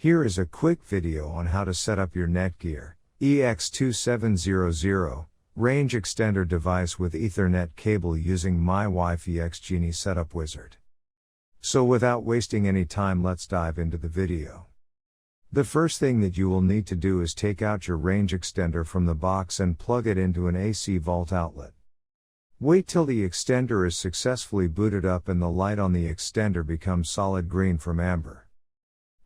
Here is a quick video on how to set up your Netgear EX2700 Range Extender device with Ethernet cable using Mywifiext Genie Setup Wizard. So without wasting any time, let's dive into the video. The first thing that you will need to do is take out your range extender from the box and plug it into an AC vault outlet. Wait till the extender is successfully booted up and the light on the extender becomes solid green from amber.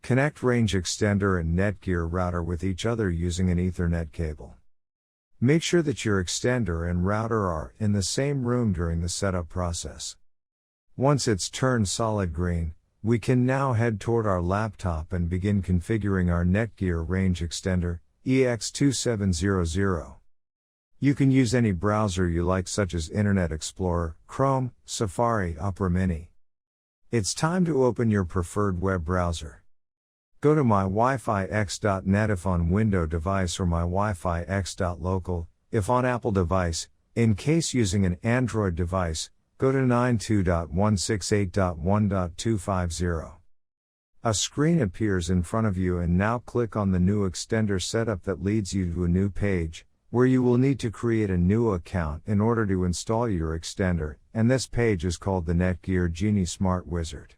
Connect range extender and Netgear router with each other using an Ethernet cable. Make sure that your extender and router are in the same room during the setup process. Once it's turned solid green, we can now head toward our laptop and begin configuring our Netgear Range Extender EX2700. You can use any browser you like, such as Internet Explorer, Chrome, Safari, Opera Mini. It's time to open your preferred web browser. Go to mywifiext.net if on Windows device, or mywifiext.local if on Apple device. In case using an Android device, go to 92.168.1.250. A screen appears in front of you, and now click on the new extender setup that leads you to a new page, where you will need to create a new account in order to install your extender, and this page is called the Netgear Genie Smart Wizard.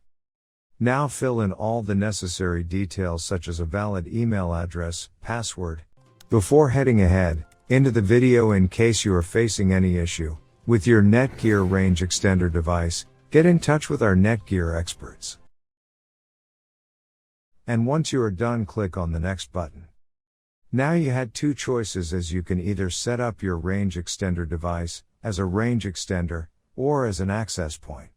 Now fill in all the necessary details, such as a valid email address, password. Before heading ahead into the video, in case you are facing any issue with your Netgear Range Extender device, get in touch with our Netgear experts. And once you are done, click on the next button. Now you had two choices, as you can either set up your range extender device as a range extender or as an access point.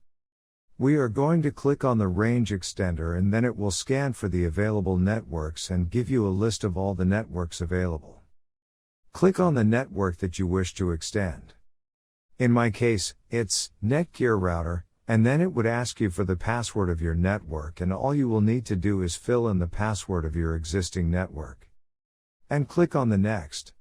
We are going to click on the range extender, and then it will scan for the available networks and give you a list of all the networks available. Click on the network that you wish to extend. In my case, it's Netgear router, and then it would ask you for the password of your network, and all you will need to do is fill in the password of your existing network. And click on the next.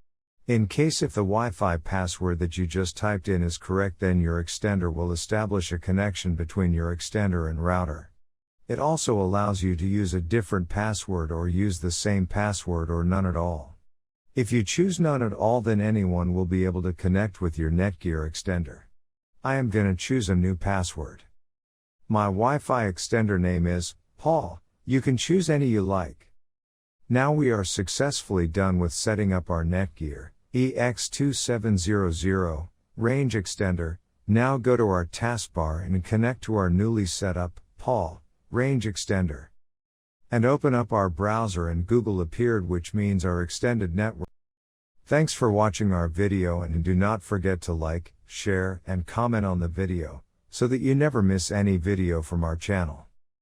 In case if the Wi-Fi password that you just typed in is correct, then your extender will establish a connection between your extender and router. It also allows you to use a different password or use the same password or none at all. If you choose none at all, then anyone will be able to connect with your Netgear extender. I am gonna choose a new password. My Wi-Fi extender name is Paul. You can choose any you like. Now we are successfully done with setting up our Netgear EX2700 Range Extender. Now go to our taskbar and connect to our newly set up Paul Range Extender. And open up our browser, and Google appeared, which means our extended network. Thanks for watching our video, and do not forget to like, share, and comment on the video, so that you never miss any video from our channel.